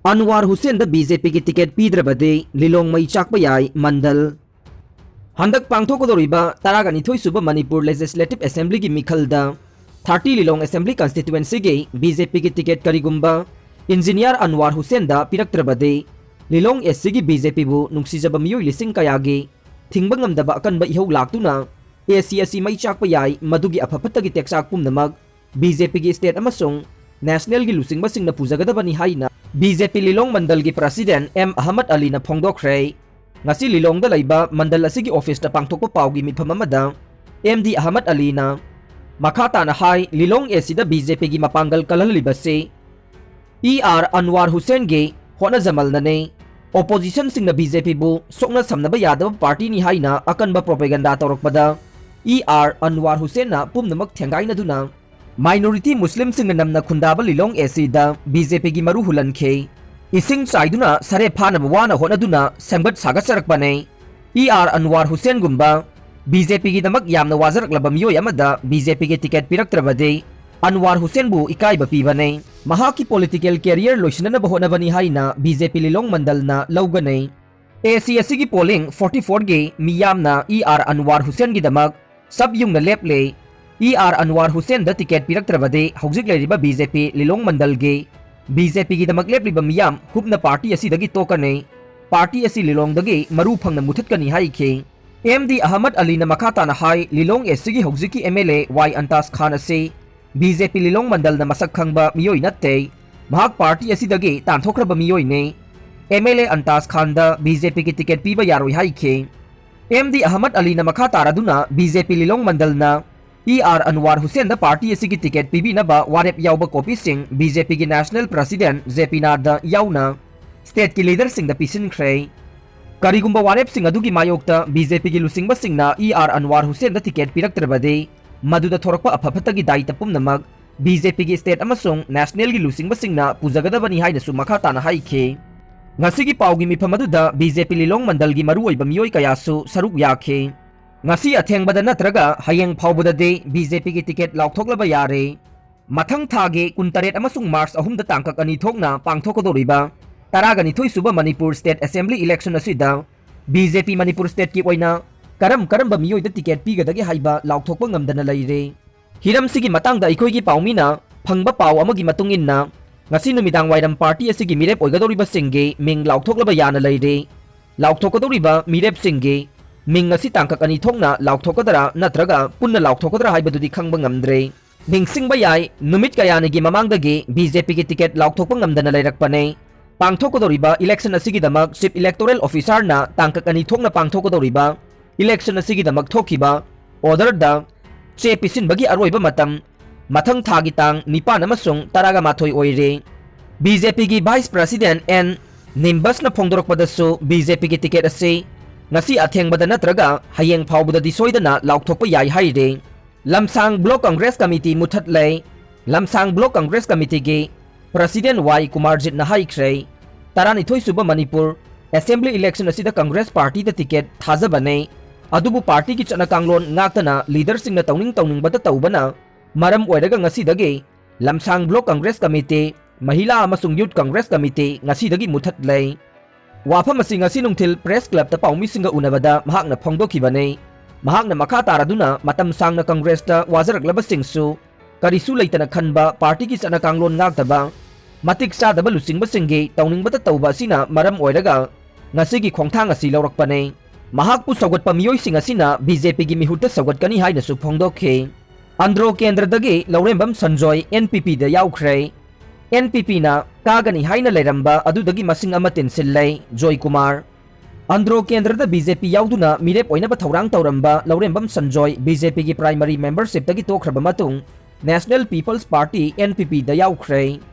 Anwar Hussain BJP की ticket Pidrabadi Lilong मई Chakpa याई Mandal हंदक पांगथोकदोरिबा तरागनिथोई सुबह मणिपुर लेजिस्लेटिव असेंबली की मिखलदा 30 लिलोंग असेंबली कंस्टिट्युएंसी की बीजेपी की टिकट करीगुंबा इंजीनियर अनवार हुसैन दा पिरक्त्रबदे लिलोंग एससी की बीजेपी बु नुंगसिजबा मियोय लिसिंग कयागे थिंगबा ngamdaba अकनबा इहौ लाक्तुना एसी एसी मई चाकपा याई मदुगी अफफत्तगी टेक्साक पुमनमक बीजेपी की स्टेट अमसोंग नेशनल की लुसिंगबा सिंगना पुजगदबनी हाइना बीजेपी लिलोंग मंडल की प्रेसिडेंट एम अहमद अली ना फोंगदोखरे ngasi Lilong da laiba mandal asigi office da pangthokpa pawgi mifam amada MD Ahmad Ali na makhata na hai Lilong AC da BJP gi mapangal kalalliba se ER Anwar Hussain ge hona jamal na ne opposition sing na BJP bu sokna samnaba yadaba party ni haina akanba propaganda torokpada ER Anwar Hussain na pumnamak thengai na duna minority muslim sing na namna khundaba Lilong AC da BJP gi maru hulanke इसिंग चाइदुना सरे फानब वाना होनदुना संगत सागत सरकपने ER Anwar Hussain गुंबा BJP की दमक यामना वाजरकलबा मियोय अमदा बीजेपी के टिकट पिरक्त्रबदे अनवार हुसैन बु इकाइबा पीबने महा की पॉलिटिकल कैरियर लोइसनना होनबनी हाइना बीजेपी लिलोंग मंडलना लौगने एसीएससी की पोलिंग 44 गे मियामना ER अनवार हुसैन की दमक सब युंगना लेपले ER अनवार हुसैन द टिकट पिरक्त्रबदे हौजिक लेरिबा बीजेपी लिलोंग मंडल गे बीजेपी की दमक लेपलिबा मियाम हुबना पार्टी असी दगी तोकने पार्टी असी लिलोंग दगी मरु फंगना मुथतकनी हाइखे MD अहमद अली ना मखाता ना हाई लिलोंग एससी की हौजिकी MLA वाई अंतास खान असे बीजेपी लिलोंग मंडल ना मसक खंगबा मियोय नत्ते महाक पार्टी असी दगी तांथोखरबा मियोय ने MLA अंतास खान दा बीजेपी की टिकट पीबा यारोय हाइखे MD अहमद अली ना मखाता रादुना बीजेपी लिलोंग मंडल ना ER अनवार हुसैन द पार्टी असी की टिकट पीबी नबा वारेप यावबा कॉपी सिंह बीजेपी की नेशनल प्रेसिडेंट JP नादा याउना स्टेट की लीडर सिंह द पिसिनख्रे करीगुंबा वारेप सिंह अदुगी मायोक्ता बीजेपी की लुसिंगबा सिंहना ER अनवार हुसैन द टिकट पिरक्त्रबदे मदुदा थोरकपा अफफतगी दायित्व पुमनमक बीजेपी की स्टेट अमसोंग नेशनल की लुसिंगबा सिंहना पुजगदबनी हाइनसु मखाताना हाइखे ngasi की पावगी मिफम अदुदा बीजेपी लिलोंग मंडल की मरुओइबा मियोय कयासु सरुक याखे ngasi athengba natraga hayeng phawbudade BJP की टिकट लाउथोकलबा यारे मथंग थागे 29 अमसुंग मार्च 3 दा तांकक अनि थोकना पांगथोकदोरिबा तरागनि थोइ सुबा मणिपुर स्टेट असेंबली इलेक्शन असिदा BJP मणिपुर स्टेट की ओइना करम मियोय दा टिकट पीगदगे हाइबा लाउथोकबा ngamdana leire हिरम सिगी मतंग दा इखोय की पावमीना फंगबा पाव अमगी मतुंग इन्ना ngasi numidang wairam party asigi mirep oigadoriba singge ming laukthokloba yana leire laukthokadoriba mirep singge Ming असी तांकक अनि थोंगना लाउथोकदरा नत्रगा पुन्ना लाउथोकदरा हाइबदुदि खंगबा ngamdre निंगसिंगबा याय नुमित कयानगी ममांगदगी BJP की टिकट लाउथोकबा ngamdana लेरकपने पांगथोकदोरिबा इलेक्शन असिगी दमक चीफ इलेक्टोरल ऑफिसर ना तांकक अनि थोंगना पांगथोकदोरिबा इलेक्शन असिगी दमक थोखिबा ऑर्डर दा चे पिसिनबगी अरोइबा मतम मथंग थागी तांग निपान अमसुंग तरागा माथोय ओइरे BJP की वाइस प्रेसिडेंट एन निम्बस ना फोंदोरकपदसु BJP की टिकट असे ngasi athengba natraga hayeng phawbuda di soidana laukthokpa yai haire lamsang block congress committee muthat lei lamsang block congress committee ge president y kumarjit na haikre tarani thoi suba manipur assembly election asida congress party da ticket thaja bane adubu party ki chana kanglon ngaktana leader sing na tawning bata tawbana maram oiraga ngasi dage lamsang block congress committee mahila amasung youth congress committee ngasi dagi muthat lei Wapham Singh असि नुंगथिल press club ता पाउमी सिंग उनबदा महाकना फोंगदोखिबने महाकना मखा तारादुना मतम सांगना कांग्रेस ता वाजरकलब सिंगसु करिसु लेतना खनबा party की चना कांगलोन नागतबा मतिक सादबा लुसिंगबा सिंगे तौनिंगबता तौबा सिना मरम ओइरगा ngasi खोंथांग असि लौरकपने महाकपु सौगतपा मियोय सिंग असिना बीजेपी की मिहुत सौगतकनी हाइनसु फोंगदोखे अंद्रो केंद्रदगे लौरेंबम संजोय NPP दा याउख्रे NPP ना कागनी हाइना लेरंबा अदुदगी मसिंग अमा तिनसिल्लै जोय कुमार अंद्रो केंद्रदा BJP याउदुना मिरेप ओइनबा थौरांग तौरंबा लौरेंबम संजोय BJP की प्राइमरी मेंबरशिप तगी तोखरबा मतुंग नेशनल पीपल्स पार्टी NPP दा याउख्रे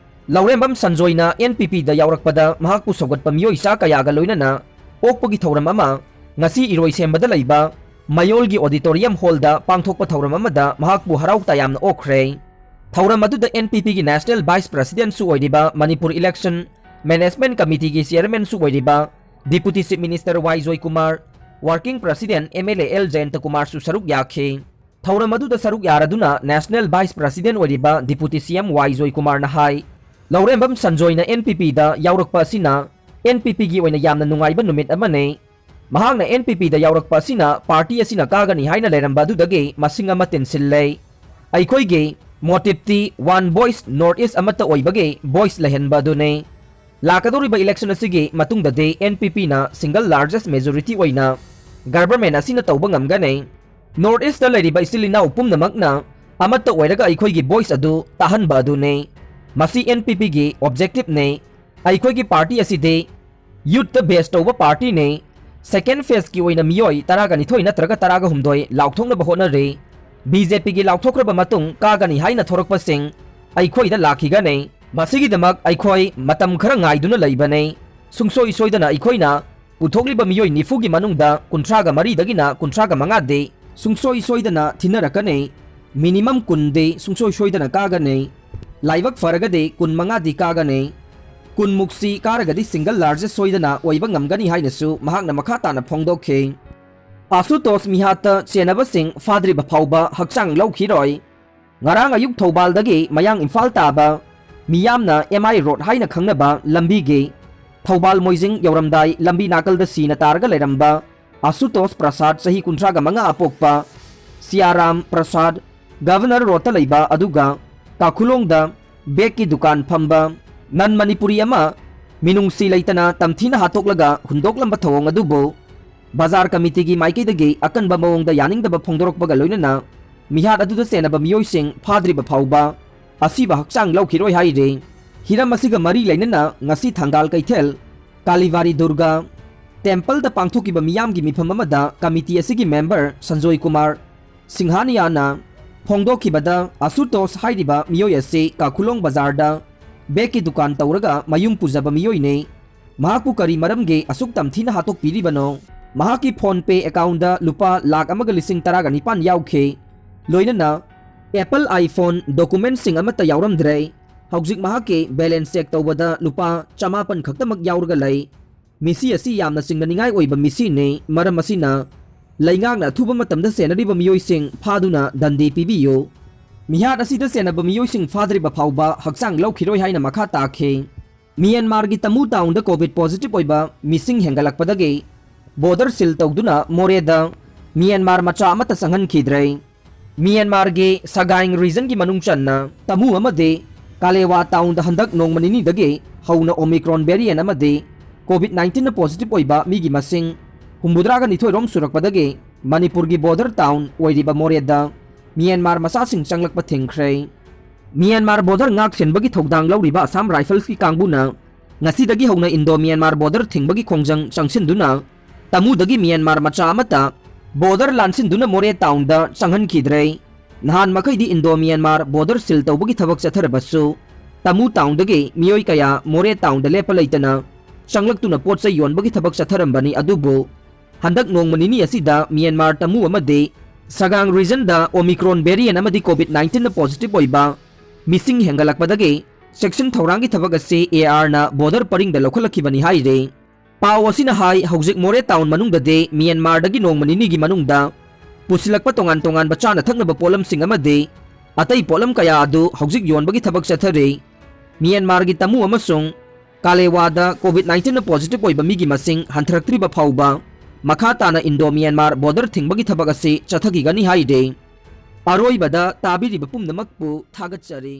लौरेंबम संजोयना NPP दा याउरकपदा महाकपु सौगतपा मियोयसा कयागा लोइनना ओकपगी थौरम अमा ngasi iroi sembada leiba mayolgi auditorium hall da pangthokpa thौरम अमदा महाकपु हराउता यामना ओखरे थौरम अदुदा NPP की नेशनल वाइस प्रेसिडेंट सु ओइदिबा मणिपुर इलेक्शन मैनेजमेंट कमिटी की चेयरमैन सु ओइदिबा deputy chief minister Y Joy Kumar working president MLA L Jayanta Kumar सु सरुक याखे थौरम अदुदा सरुक यारदुना नेशनल वाइस प्रेसिडेंट ओइदिबा deputy CM Y Joy Kumar ना हाई ꯂꯧꯔꯦꯝꯕꯝ ꯁꯟꯖꯣꯏꯅ NPPꯗ ꯌꯥꯎꯔꯛꯄ ꯑꯁꯤꯅ NPPꯒꯤ ꯑꯣꯏꯅ ꯌꯥꯝꯅ ꯅꯨꯡꯉꯥꯏꯕ ꯅꯨꯃꯤꯠ ꯑꯃꯅꯤ꯫ ꯃꯍꯥꯛꯅ NPPꯗ ꯌꯥꯎꯔꯛꯄ ꯑꯁꯤꯅ ꯄꯥꯔꯇꯤ ꯑꯁꯤꯅ ꯀꯥꯒꯅꯤ ꯍꯥꯏꯅ ꯂꯩꯔꯝꯕ ꯑꯗꯨꯗꯒꯤ ꯃꯁꯤꯡ ꯑꯃ ꯇꯤꯟꯁꯤꯜꯂꯦ꯫ ꯑꯩꯈꯣꯏꯒꯤ ꯃꯣꯇꯤꯕꯇꯤ ꯋꯥꯟ ꯚꯣꯏꯁ ꯅꯣꯔꯊ ꯏꯁ ꯑꯃꯠꯇ ꯑꯣꯏꯕꯒꯤ ꯚꯣꯏꯁ ꯂꯩꯍꯟꯕ ꯑꯗꯨꯅꯤ꯫ ꯂꯥꯛꯀꯗꯧꯔꯤꯕ ꯏꯂꯦꯛꯁꯟ ꯑꯁꯤꯒꯤ ꯃꯇꯨꯡꯗꯗꯤ NPPꯅ ꯁꯤꯡꯒꯜ ꯂꯥꯔꯖꯦꯁ ꯃꯦꯖꯣꯔꯤꯇꯤ ꯑꯣꯏꯅ ꯒꯚꯔꯟꯃꯦꯟ ꯑꯁꯤꯅ ꯇꯧꯕ ꯉꯝꯒꯅꯤ꯫ ꯅꯣꯔꯊ ꯏꯁꯇ ꯂꯩꯔꯤꯕ ꯏꯆꯤꯜ ꯏꯅꯥꯎ ꯄꯨꯝꯅꯃꯛꯅ ꯑꯃꯠꯇ ꯑꯣꯏꯔꯒ ꯑꯩꯈꯣꯏꯒꯤ ꯚꯣꯏꯁ ꯑꯗꯨ ꯇꯥꯍꯟꯕ ꯑꯗꯨꯅꯤ꯫ ꯃꯁꯤ NPPꯒꯤ ꯑꯣꯕꯖꯦꯛꯇꯤꯚꯅꯤ꯫ ꯑꯩꯈꯣꯏꯒꯤ ꯄꯥꯔꯇꯤ ꯑꯁꯤꯗꯤ ꯌꯨꯠꯇ ꯕꯦꯁ ꯇꯧꯕ ꯄꯥꯔꯇꯤꯅꯤ꯫ ꯁꯦꯀꯦꯟ ꯐꯦꯖꯀꯤ ꯑꯣꯏꯅ ꯃꯤꯑꯣꯏ 12 ꯅꯠꯇ꯭ꯔꯒ 13 ꯂꯥꯎꯊꯣꯛꯅꯕ ꯍꯣꯠꯅꯔꯤ꯫ BJPꯒꯤ ꯂꯥꯎꯊꯣꯛꯈ꯭ꯔꯕ ꯃꯇꯨꯡ ꯀꯥꯒꯅꯤ ꯍꯥꯏꯅ ꯊꯣꯔꯛꯄꯁꯤꯡ ꯑꯩꯈꯣꯏꯗ ꯂꯥꯛꯈꯤꯒꯅꯤ꯫ ꯃꯁꯤꯒꯤꯗꯃꯛ ꯑꯩꯈꯣꯏ ꯃꯇꯝ ꯈꯔ ꯉꯥꯏꯗꯨꯅ ꯂꯩꯕꯅꯤ꯫ ꯁꯨꯡꯁꯣꯏ ꯁꯣꯏꯗꯅ ꯑꯩꯈꯣꯏꯅ ꯄꯨꯊꯣꯛꯂꯤꯕ ꯃꯤꯑꯣꯏ 90ꯒꯤ ꯃꯅꯨꯡꯗ 35ꯗꯒꯤꯅ 35ꯗꯤ ꯁꯨꯡꯁꯣꯏ ꯁꯣꯏꯗꯅ ꯊꯤꯟꯅꯔꯛꯀꯅꯤ꯫ ꯃꯤꯅꯤꯃꯝ 10ꯗꯤ ꯁꯨꯡꯁꯣꯏ ꯁꯣꯏꯗꯅ ꯀꯥꯒꯅꯤ꯫ ꯂꯥꯏꯕꯛ ꯐꯔꯒꯗꯤ 15ꯗꯤ ꯀꯥꯒꯅꯤ꯫ 10ꯃꯨꯛꯁꯤ ꯀꯥꯔꯒꯗꯤ ꯁꯤꯡꯒꯜ ꯂꯥꯔꯖꯦꯁ ꯁꯣꯏꯗꯅ ꯑꯣꯏꯕ ꯉꯝꯒꯅꯤ ꯍꯥꯏꯅꯁꯨ ꯃꯍꯥꯛꯅ ꯃꯈꯥ ꯇꯥꯅ ꯐꯣꯡꯗꯣꯛꯈꯤ꯫ ꯑꯁꯨꯇꯣꯁ ꯃꯤꯍꯥꯠꯇ ꯆꯦꯟꯅꯕꯁꯤꯡ ꯐꯥꯗ꯭ꯔꯤꯕ ꯐꯥꯎꯕ ꯍꯛꯆꯥꯡ ꯂꯧꯈꯤꯔꯣꯏ꯫ ꯉꯔꯥꯡ ꯑꯌꯨꯛ ꯊꯧꯕꯥꯜꯗꯒꯤ ꯃꯌꯥꯡ ꯏꯝꯐꯥꯜ ꯇꯥꯕ ꯃꯤꯌꯥꯝꯅ MI ꯔꯣꯗ ꯍꯥꯏꯅ ꯈꯪꯅꯕ ꯂꯝꯕꯤꯒꯤ ꯊꯧꯕꯥꯜ ꯃꯣꯏꯖꯤꯡ ꯌꯧꯔꯝꯗꯥꯏ ꯂꯝꯕꯤ ꯅꯥꯀꯜꯗ ꯁꯤꯅ ꯇꯥꯔꯒ ꯂꯩꯔꯝꯕ ꯑꯁꯨꯇꯣꯁ ꯄ꯭ꯔꯁꯥꯗ ꯆꯍꯤ 35 ꯑꯄꯣꯛꯄ, ꯁꯤꯌꯥꯔꯥꯝ ꯄ꯭ꯔꯁꯥꯗ ꯒꯚꯔꯅꯔ ꯔꯣꯗꯇ ꯂꯩꯕ ꯑꯗꯨꯒ ꯀꯥꯈꯨꯂꯣꯡꯗ ꯕꯦꯛꯀꯤ ꯗꯨꯀꯥꯟ ꯐꯝꯕ ꯅꯟ ꯃꯅꯤꯄꯨꯔꯤ ꯑꯃ ꯃꯤꯅꯨꯡꯁꯤ ꯂꯩꯇꯅ ꯇꯝꯊꯤꯅ ꯍꯥꯠꯇꯣꯛꯂꯒ ꯍꯨꯟꯗꯣꯛꯂꯝꯕ ꯊꯧꯑꯣꯡ ꯑꯗꯨꯕꯨ ꯕꯖꯥꯔ ꯀꯃꯤꯇꯤꯒꯤ ꯃꯥꯏꯀꯩꯗꯒꯤ ꯑꯀꯟꯕ ꯃꯑꯣꯡꯗ ꯌꯥꯅꯤꯡꯗꯕ ꯐꯣꯡꯗꯣꯔꯛꯄꯒ ꯂꯣꯏꯅꯅ ꯃꯤꯍꯥꯠ ꯑꯗꯨꯗ ꯆꯦꯟꯅꯕ ꯃꯤꯑꯣꯏꯁꯤꯡ ꯐꯥꯗ꯭ꯔꯤꯕ ꯐꯥꯎꯕ ꯑꯁꯤꯕ ꯍꯛꯆꯥꯡ ꯂꯧꯈꯤꯔꯣꯏ ꯍꯥꯏꯔꯤ꯫ ꯍꯤꯔꯝ ꯑꯁꯤꯒ ꯃꯔꯤ ꯂꯩꯅꯅ ꯉꯁꯤ ꯊꯪꯒꯥꯜ ꯀꯩꯊꯦꯜ ꯀꯥꯂꯤꯚꯥꯔꯤ ꯗꯨꯔꯒꯥ ꯇꯦꯝꯄꯜꯗ ꯄꯥꯡꯊꯣꯛꯈꯤꯕ ꯃꯤꯌꯥꯝꯒꯤ ꯃꯤꯐꯝ ꯑꯃꯗ ꯀꯃꯤꯇꯤ ꯑꯁꯤꯒꯤ ꯃꯦꯝꯕꯔ ꯁꯟꯖꯣꯏ ꯀꯨꯃꯥꯔ ꯁꯤꯡꯍꯥꯅꯤꯌꯥꯅ ꯐꯣꯡꯗꯣꯛꯈꯤꯕꯗ ꯑꯁꯨꯇꯣꯁ ꯍꯥꯏꯔꯤꯕ ꯃꯤꯑꯣꯏ ꯑꯁꯤ ꯀꯥꯈꯨꯂꯣꯡ ꯕꯖꯥꯔꯗ ꯕꯦꯛꯀꯤ ꯗꯨꯀꯥꯟ ꯇꯧꯔꯒ ꯃꯌꯨꯝ ꯄꯨꯖꯕ ꯃꯤꯑꯣꯏꯅꯤ꯫ ꯃꯍꯥꯛꯄꯨ ꯀꯔꯤ ꯃꯔꯝꯒꯤ ꯑꯁꯨꯛ ꯇꯝꯊꯤꯅ ꯍꯥꯠꯇꯣꯛꯄꯤꯔꯤꯕꯅꯣ? ꯃꯍꯥꯛꯀꯤ ꯐꯣꯟ ꯄꯦ ꯑꯦꯀꯥꯎꯟꯗ ꯂꯨꯄꯥ 1,19,000 ꯌꯥꯎꯈꯤ꯫ ꯂꯣꯏꯅꯅ ꯑꯦꯄꯜ ꯑꯥꯏꯐꯣꯟ ꯗꯣꯀꯨꯃꯦꯟꯠꯁꯤꯡ ꯑꯃꯠꯇ ꯌꯥꯎꯔꯝꯗ꯭ꯔꯦ꯫ ꯍꯧꯖꯤꯛ ꯃꯍꯥꯛꯀꯤ ꯕꯦꯂꯦꯟꯁ ꯆꯦꯛ ꯇꯧꯕꯗ ꯂꯨꯄꯥ 1,500 ꯈꯛꯇꯃꯛ ꯌꯥꯎꯔꯒ ꯂꯩ꯫ ꯃꯤꯁꯤ ꯑꯁꯤ ꯌꯥꯝꯅ ꯆꯤꯡꯅꯅꯤꯡꯉꯥꯏ ꯑꯣꯏꯕ ꯃꯤꯁꯤꯅꯤ꯫ ꯃꯔꯝ ꯑꯁꯤꯅ ꯂꯩꯉꯥꯛꯅ ꯑꯊꯨꯕ ꯃꯇꯝꯗ ꯆꯦꯟꯅꯔꯤꯕ ꯃꯤꯑꯣꯏꯁꯤꯡ ꯐꯥꯗꯨꯅ ꯗꯟꯗꯤ ꯄꯤꯕꯤꯌꯨ꯫ ꯃꯤꯍꯥꯠ ꯑꯁꯤꯗ ꯆꯦꯟꯅꯕ ꯃꯤꯑꯣꯏꯁꯤꯡ ꯐꯥꯗ꯭ꯔꯤꯕ ꯐꯥꯎꯕ ꯍꯛꯆꯥꯡ ꯂꯧꯈꯤꯔꯣꯏ ꯍꯥꯏꯅ ꯃꯈꯥ ꯇꯥꯈꯤ꯫ ꯃ꯭ꯌꯥꯟꯃꯥꯔꯒꯤ ꯇꯃꯨ ꯇꯥꯎꯟꯗ ꯀꯣꯚꯤꯗ ꯄꯣꯖꯤꯇꯤꯚ ꯑꯣꯏꯕ ꯃꯤꯁꯤꯡ ꯍꯦꯟꯒꯠꯂꯛꯄꯗꯒꯤ ꯕꯣꯔꯗꯔ ꯁꯤꯜ ꯇꯧꯗꯨꯅ ꯃꯣꯔꯦꯗ ꯃ꯭ꯌꯥꯟꯃꯥꯔ ꯃꯆꯥ ꯑꯃꯠꯇ ꯆꯪꯍꯟꯈꯤꯗ꯭ꯔꯦ꯫ ꯃ꯭ꯌꯥꯟꯃꯥꯔꯒꯤ ꯁꯒꯥꯏꯡ ꯔꯤꯖꯟꯒꯤ ꯃꯅꯨꯡ ꯆꯟꯅ ꯇꯃꯨ ꯑꯃꯗꯤ ꯀꯥꯂꯦꯋꯥ ꯇꯥꯎꯟꯗ ꯍꯟꯗꯛ ꯅꯣꯡꯃ ꯅꯤꯅꯤꯗꯒꯤ ꯍꯧꯅ ꯑꯣꯃꯤꯀ꯭ꯔꯣꯟ ꯚꯦꯔꯤꯌꯦꯟ ꯑꯃꯗꯤ ꯀꯣꯚꯤꯗ-19ꯅ ꯄꯣꯖꯤꯇꯤꯚ ꯑꯣꯏꯕ ꯃꯤꯒꯤ ꯃꯁꯤꯡ 82 ꯔꯣꯝ ꯁꯨꯔꯛꯄꯗꯒꯤ ꯃꯅꯤꯄꯨꯔꯒꯤ ꯕꯣꯔꯗꯔ ꯇꯥꯎꯟ ꯑꯣꯏꯔꯤꯕ ꯃꯣꯔꯦꯗ ꯃ꯭ꯌꯥꯟꯃꯥꯔ ꯃꯆꯥꯁꯤꯡ ꯆꯪꯂꯛꯄ ꯊꯤꯡꯈ꯭ꯔꯦ꯫ ꯃ꯭ꯌꯥꯟꯃꯥꯔ ꯕꯣꯔꯗꯔ ꯉꯥꯛ-ꯁꯦꯟꯕꯒꯤ ꯊꯧꯗꯥꯡ ꯂꯧꯔꯤꯕ ꯑꯁꯥꯝ ꯔꯥꯏꯐꯜꯁꯀꯤ ꯀꯥꯡꯕꯨꯅ ꯉꯁꯤꯗꯒꯤ ꯍꯧꯅ ꯏꯟꯗꯣ ꯃ꯭ꯌꯥꯟꯃꯥꯔ ꯕꯣꯔꯗꯔ ꯊꯤꯡꯕꯒꯤ ꯈꯣꯡꯖꯪ ꯆꯪꯁꯤꯟꯗꯨꯅ ꯇꯃꯨꯗꯒꯤ ꯃ꯭ꯌꯥꯟꯃꯥꯔ ꯃꯆꯥ ꯑꯃꯠꯇ ꯕꯣꯔꯗꯔ ꯂꯥꯟꯁꯤꯟꯗꯨꯅ ꯃꯣꯔꯦ ꯇꯥꯎꯟꯗ ꯆꯪꯍꯟꯈꯤꯗ꯭ꯔꯦ꯫ ꯅꯍꯥꯟ ꯃꯈꯩꯗꯤ ꯏꯟꯗꯣ ꯃ꯭ꯌꯥꯟꯃꯥꯔ ꯕꯣꯔꯗꯔ ꯁꯤꯜ ꯇꯧꯕꯒꯤ ꯊꯕꯛ ꯆꯠꯊꯔꯕꯁꯨ ꯇꯃꯨ ꯇꯥꯎꯟꯗꯒꯤ ꯃꯤꯑꯣꯏ ꯀꯌꯥ ꯃꯣꯔꯦ ꯇꯥꯎꯟꯗ ꯂꯦꯞꯄ ꯂꯩꯇꯅ ꯆꯪꯂꯛꯇꯨꯅ ꯄꯣꯠꯆꯩ ꯌꯣꯟꯕꯒꯤ ꯊꯕꯛ ꯆꯠꯊꯔꯝꯕꯅꯤ꯫ ꯑꯗꯨꯕꯨ ꯍꯟꯗꯛ ꯅꯣꯡꯃ ꯅꯤꯅꯤ ꯑꯁꯤꯗ ꯃ꯭ꯌꯥꯟꯃꯥꯔ ꯇꯃꯨ ꯑꯃꯗꯤ ꯁꯒꯥꯡ ꯔꯤꯖꯟꯗ ꯑꯣꯃꯤꯀ꯭ꯔꯣꯟ ꯚꯦꯔꯤꯌꯦꯟ ꯑꯃꯗꯤ ꯀꯣꯚꯤꯗ-19ꯅ ꯄꯣꯖꯤꯇꯤꯚ ꯑꯣꯏꯕ ꯃꯤꯁꯤꯡ ꯍꯦꯟꯒꯠꯂꯛꯄꯗꯒꯤ ꯆꯦꯛꯁꯤꯟ ꯊꯧꯔꯥꯡꯒꯤ ꯊꯕꯛ ꯑꯁꯤ ARꯅ ꯕꯣꯔꯗꯔ ꯄꯔꯤꯡꯗ ꯂꯧꯈꯠꯂꯛꯈꯤꯕꯅꯤ ꯍꯥꯏꯔꯤ꯫ ꯄꯥꯎ ꯑꯁꯤꯅ ꯍꯥꯏ ꯍꯧꯖꯤꯛ ꯃꯣꯔꯦ ꯇꯥꯎꯟ ꯃꯅꯨꯡꯗꯗꯤ ꯃ꯭ꯌꯥꯟꯃꯥꯔꯗꯒꯤ ꯅꯣꯡꯃ ꯅꯤꯅꯤꯒꯤ ꯃꯅꯨꯡꯗ ꯄꯨꯁꯤꯜꯂꯛꯄ ꯇꯣꯉꯥꯟ ꯇꯣꯉꯥꯟꯕ ꯆꯥꯅ ꯊꯛꯅꯕ ꯄꯣꯠꯂꯝꯁꯤꯡ ꯑꯃꯗꯤ ꯑꯇꯩ ꯄꯣꯠꯂꯝ ꯀꯌꯥ ꯑꯗꯨ ꯍꯧꯖꯤꯛ ꯌꯣꯟꯕꯒꯤ ꯊꯕꯛ ꯆꯠꯊꯔꯤ꯫ ꯃ꯭ꯌꯥꯟꯃꯥꯔꯒꯤ ꯇꯃꯨ ꯑꯃꯁꯨꯡ ꯀꯥꯂꯦꯋꯥꯗ ꯀꯣꯚꯤꯗ-19ꯅ ꯄꯣꯖꯤꯇꯤꯚ ꯑꯣꯏꯕ ꯃꯤꯒꯤ ꯃꯁꯤꯡ ꯍꯟꯊꯔꯛꯇ꯭ꯔꯤꯕ ꯐꯥꯎꯕ ꯃꯈꯥ ꯇꯥꯅ ꯏꯟꯗꯣ ꯃ꯭ꯌꯥꯟꯃꯥꯔ ꯕꯣꯔꯗꯔ ꯊꯤꯡꯕꯒꯤ ꯊꯕꯛ ꯑꯁꯤ ꯆꯠꯊꯈꯤꯒꯅꯤ ꯍꯥꯏꯔꯤ꯫ ꯑꯔꯣꯏꯕꯗ ꯇꯥꯕꯤꯔꯤꯕ ꯄꯨꯝꯅꯃꯛꯄꯨ ꯊꯥꯒꯠꯆꯔꯤ꯫